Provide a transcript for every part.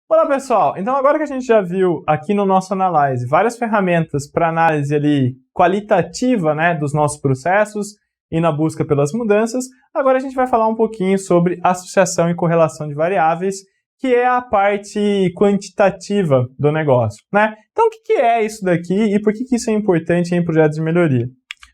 Olá pessoal, então agora que a gente já viu aqui no nosso Analyze várias ferramentas para análise ali qualitativa, né, dos nossos processos e na busca pelas mudanças, agora a gente vai falar um pouquinho sobre associação e correlação de variáveis, que é a parte quantitativa do negócio, né? Então o que é isso daqui e por que isso é importante em projetos de melhoria?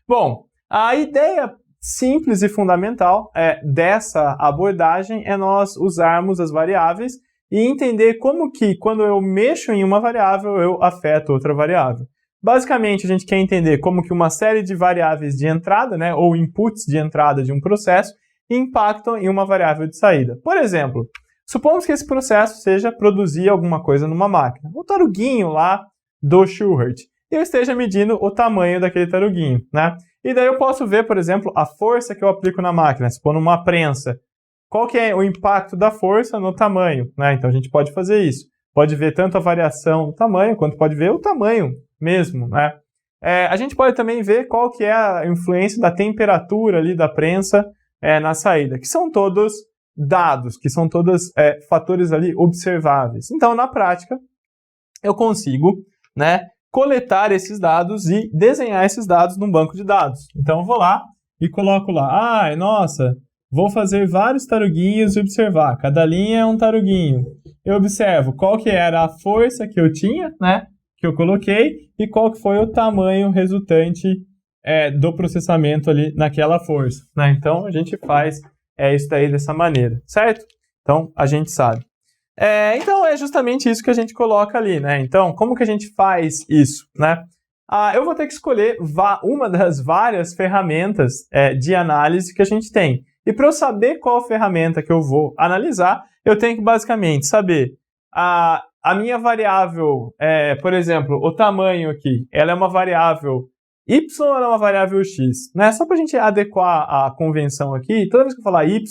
Bom, a ideia simples e fundamental dessa abordagem é nós usarmos as variáveis e entender como que, quando eu mexo em uma variável, eu afeto outra variável. Basicamente, a gente quer entender como que uma série de variáveis de entrada, né, ou inputs de entrada de um processo, impactam em uma variável de saída. Por exemplo, supomos que esse processo seja produzir alguma coisa numa máquina. O taruguinho lá do Schubert. E eu esteja medindo o tamanho daquele taruguinho, né? E daí eu posso ver, por exemplo, a força que eu aplico na máquina, se for numa prensa. Qual que é o impacto da força no tamanho, né? Então a gente pode fazer isso. Pode ver tanto a variação do tamanho, quanto pode ver o tamanho mesmo, né? A gente pode também ver qual que é a influência da temperatura ali da prensa na saída, que são todos dados, que são todos fatores ali observáveis. Então, na prática, eu consigo, né, coletar esses dados e desenhar esses dados num banco de dados. Então, eu vou lá e coloco lá, nossa, vou fazer vários taruguinhos e observar. Cada linha é um taruguinho. Eu observo qual que era a força que eu tinha, né, que eu coloquei, e qual que foi o tamanho resultante do processamento ali naquela força, né? Então, a gente faz isso daí dessa maneira, certo? Então, a gente sabe. Então, é justamente isso que a gente coloca ali, né? Então, como que a gente faz isso, né? Eu vou ter que escolher uma das várias ferramentas de análise que a gente tem. E para eu saber qual ferramenta que eu vou analisar, eu tenho que basicamente saber a minha variável, por exemplo, o tamanho aqui, ela é uma variável y ou ela é uma variável x? Né? Só para a gente adequar a convenção aqui, toda vez que eu falar y,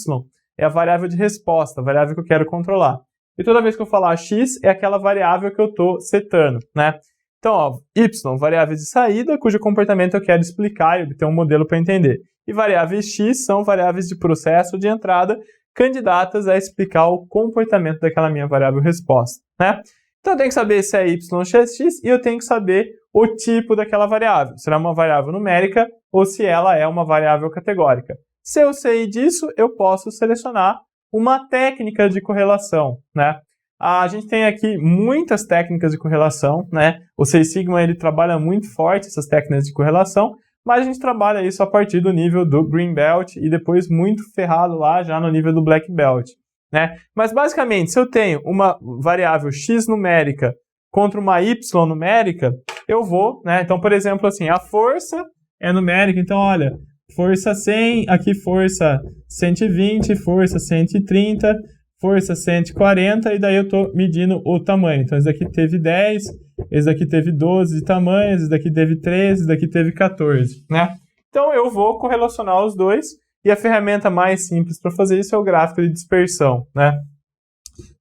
é a variável de resposta, a variável que eu quero controlar. E toda vez que eu falar x, é aquela variável que eu estou setando, né? Então, ó, y, variáveis de saída, cujo comportamento eu quero explicar e obter um modelo para entender. E variáveis x são variáveis de processo de entrada, candidatas a explicar o comportamento daquela minha variável resposta, né? Então, eu tenho que saber se é y ou se é x e eu tenho que saber o tipo daquela variável. Será uma variável numérica ou se ela é uma variável categórica. Se eu sei disso, eu posso selecionar uma técnica de correlação, né? A gente tem aqui muitas técnicas de correlação, né? O Six Sigma, ele trabalha muito forte essas técnicas de correlação, mas a gente trabalha isso a partir do nível do Green Belt e depois muito ferrado lá já no nível do Black Belt, né? Mas basicamente, se eu tenho uma variável x numérica contra uma y numérica, eu vou, né? Então, por exemplo, assim, a força é numérica, então olha, força 100, aqui força 120, força 130, força 140, e daí eu estou medindo o tamanho. Então, esse daqui teve 10, esse daqui teve 12 de tamanho, esse daqui teve 13, esse daqui teve 14, né? Então, eu vou correlacionar os dois, e a ferramenta mais simples para fazer isso é o gráfico de dispersão, né?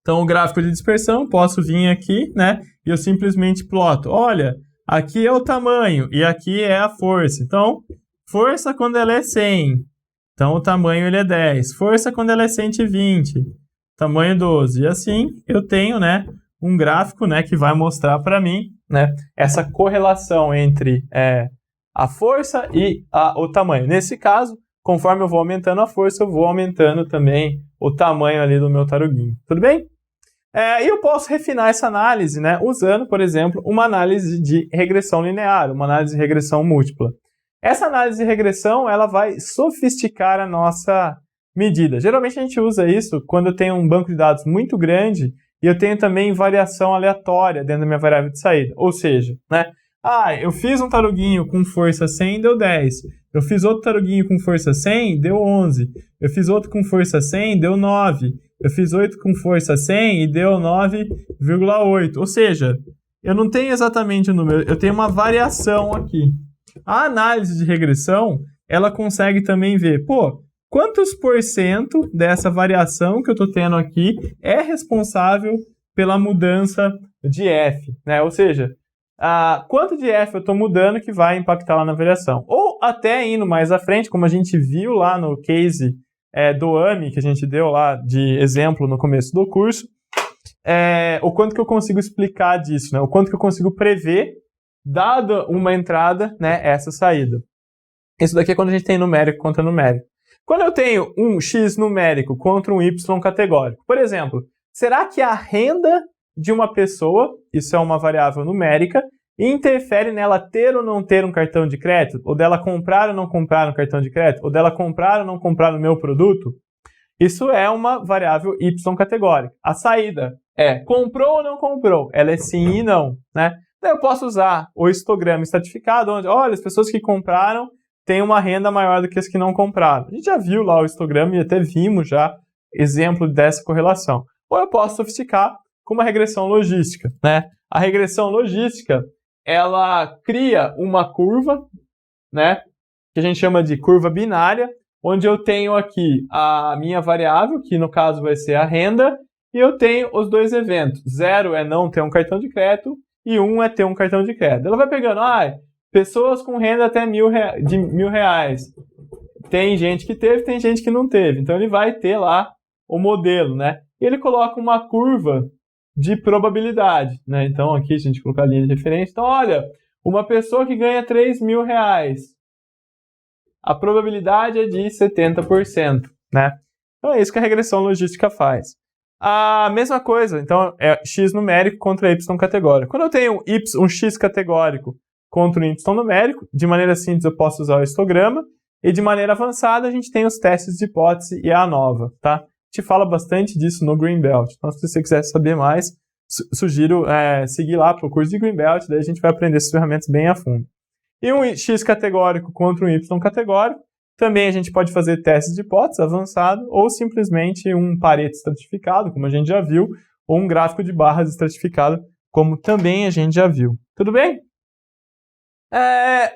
Então, o gráfico de dispersão, posso vir aqui, né? E eu simplesmente ploto. Olha, aqui é o tamanho e aqui é a força. Então, força quando ela é 100. Então, o tamanho ele é 10. Força quando ela é 120. Tamanho 12. E assim, eu tenho, né, um gráfico, né, que vai mostrar para mim, né, essa correlação entre a força e o tamanho. Nesse caso, conforme eu vou aumentando a força, eu vou aumentando também o tamanho ali do meu taruguinho. Tudo bem? E eu posso refinar essa análise, né, usando, por exemplo, uma análise de regressão linear, uma análise de regressão múltipla. Essa análise de regressão, ela vai sofisticar a nossa medida. Geralmente a gente usa isso quando eu tenho um banco de dados muito grande e eu tenho também variação aleatória dentro da minha variável de saída. Ou seja, né, eu fiz um taruguinho com força 100, deu 10. Eu fiz outro taruguinho com força 100, deu 11. Eu fiz outro com força 100, deu 9. Eu fiz 8 com força 100 e deu 9,8. Ou seja, eu não tenho exatamente o número, eu tenho uma variação aqui. A análise de regressão, ela consegue também ver, quantos por cento dessa variação que eu estou tendo aqui é responsável pela mudança de f, né? Ou seja, quanto de f eu estou mudando que vai impactar lá na variação. Ou até indo mais à frente, como a gente viu lá no case do AMI, que a gente deu lá de exemplo no começo do curso, o quanto que eu consigo explicar disso, né? O quanto que eu consigo prever, dada uma entrada, né, essa saída. Isso daqui é quando a gente tem numérico contra numérico. Quando eu tenho um x numérico contra um y categórico, por exemplo, será que a renda de uma pessoa, isso é uma variável numérica, interfere nela ter ou não ter um cartão de crédito? Ou dela comprar ou não comprar um cartão de crédito? Ou dela comprar ou não comprar o meu produto? Isso é uma variável y categórica. A saída é comprou ou não comprou? Ela é sim e não, né? Daí eu posso usar o histograma estratificado, onde, olha, as pessoas que compraram têm uma renda maior do que as que não compraram. A gente já viu lá o histograma e até vimos já exemplo dessa correlação. Ou eu posso sofisticar com uma regressão logística, né? A regressão logística, ela cria uma curva, né, que a gente chama de curva binária, onde eu tenho aqui a minha variável, que no caso vai ser a renda, e eu tenho os dois eventos. 0 é não ter um cartão de crédito e 1 é ter um cartão de crédito. Ela vai pegando, pessoas com renda até de R$1.000. Tem gente que teve, tem gente que não teve. Então ele vai ter lá o modelo, né? E ele coloca uma curva de probabilidade, né? Então aqui a gente coloca a linha de referência. Então olha, uma pessoa que ganha R$3.000, a probabilidade é de 70%, né? Então é isso que a regressão logística faz. A mesma coisa, então é x numérico contra y categórico. Quando eu tenho um x categórico contra um y numérico, de maneira simples eu posso usar o histograma, e de maneira avançada a gente tem os testes de hipótese e a ANOVA, tá? A gente fala bastante disso no Greenbelt, então se você quiser saber mais, sugiro seguir lá para o curso de Greenbelt, daí a gente vai aprender essas ferramentas bem a fundo. E um x categórico contra um y categórico, também a gente pode fazer testes de hipótese avançado ou simplesmente um Pareto estratificado, como a gente já viu, ou um gráfico de barras estratificado, como também a gente já viu. Tudo bem?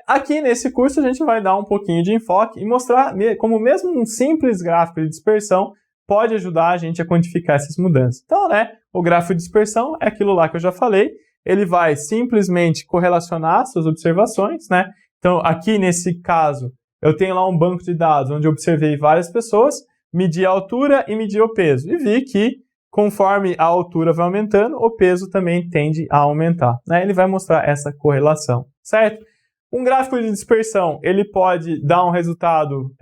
Aqui nesse curso a gente vai dar um pouquinho de enfoque e mostrar como mesmo um simples gráfico de dispersão pode ajudar a gente a quantificar essas mudanças. Então, né, o gráfico de dispersão é aquilo lá que eu já falei, ele vai simplesmente correlacionar suas observações, né? Então, aqui nesse caso, eu tenho lá um banco de dados onde eu observei várias pessoas, medi a altura e medi o peso. E vi que, conforme a altura vai aumentando, o peso também tende a aumentar, né? Ele vai mostrar essa correlação, certo? Um gráfico de dispersão, ele pode dar um resultado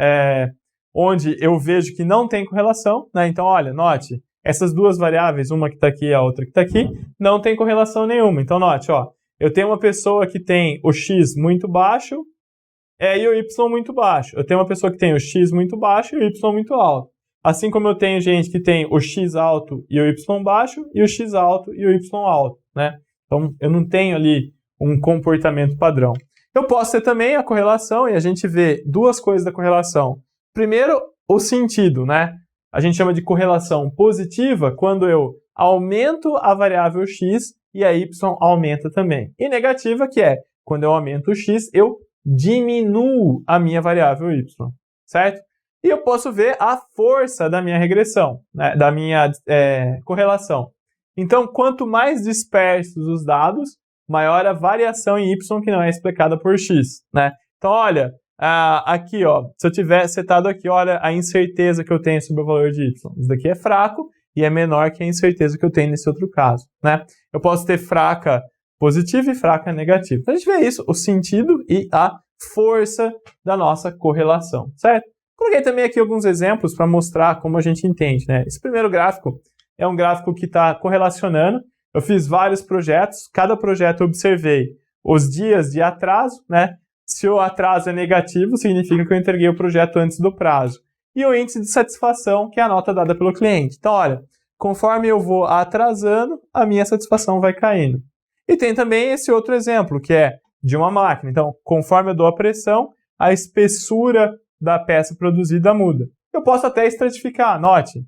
onde eu vejo que não tem correlação, né? Então, olha, note, essas duas variáveis, uma que está aqui e a outra que está aqui, não tem correlação nenhuma. Então, note, ó, eu tenho uma pessoa que tem o x muito baixo e o y muito baixo. Eu tenho uma pessoa que tem o x muito baixo e o y muito alto. Assim como eu tenho gente que tem o x alto e o y baixo, e o x alto e o y alto, né? Então, eu não tenho ali um comportamento padrão. Eu posso ter também a correlação, e a gente vê duas coisas da correlação. Primeiro, o sentido, né? A gente chama de correlação positiva quando eu aumento a variável x e a y aumenta também. E negativa, que é quando eu aumento o x, eu diminuo a minha variável y, certo? E eu posso ver a força da minha regressão, né? Da minha correlação. Então, quanto mais dispersos os dados, maior a variação em y que não é explicada por x, né? Então, olha, aqui, ó, se eu tiver setado aqui, olha a incerteza que eu tenho sobre o valor de y. Isso daqui é fraco e é menor que a incerteza que eu tenho nesse outro caso, né? Eu posso ter fraca positiva e fraca negativa. Então, a gente vê isso, o sentido e a força da nossa correlação, certo? Coloquei também aqui alguns exemplos para mostrar como a gente entende, né? Esse primeiro gráfico é um gráfico que está correlacionando. Eu fiz vários projetos, cada projeto eu observei os dias de atraso, né? Se o atraso é negativo, significa que eu entreguei o projeto antes do prazo. E o índice de satisfação, que é a nota dada pelo cliente. Então, olha, conforme eu vou atrasando, a minha satisfação vai caindo. E tem também esse outro exemplo, que é de uma máquina. Então, conforme eu dou a pressão, a espessura da peça produzida muda. Eu posso até estratificar, note.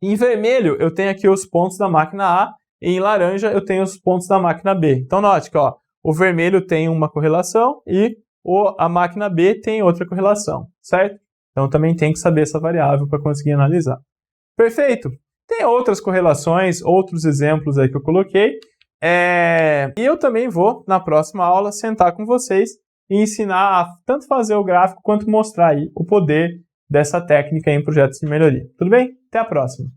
Em vermelho, eu tenho aqui os pontos da máquina A, e em laranja, eu tenho os pontos da máquina B. Então, note que ó, o vermelho tem uma correlação e a máquina B tem outra correlação, certo? Então, também tem que saber essa variável para conseguir analisar. Perfeito! Tem outras correlações, outros exemplos aí que eu coloquei. E eu também vou, na próxima aula, sentar com vocês e ensinar a tanto fazer o gráfico quanto mostrar aí o poder dessa técnica em projetos de melhoria. Tudo bem? Até a próxima!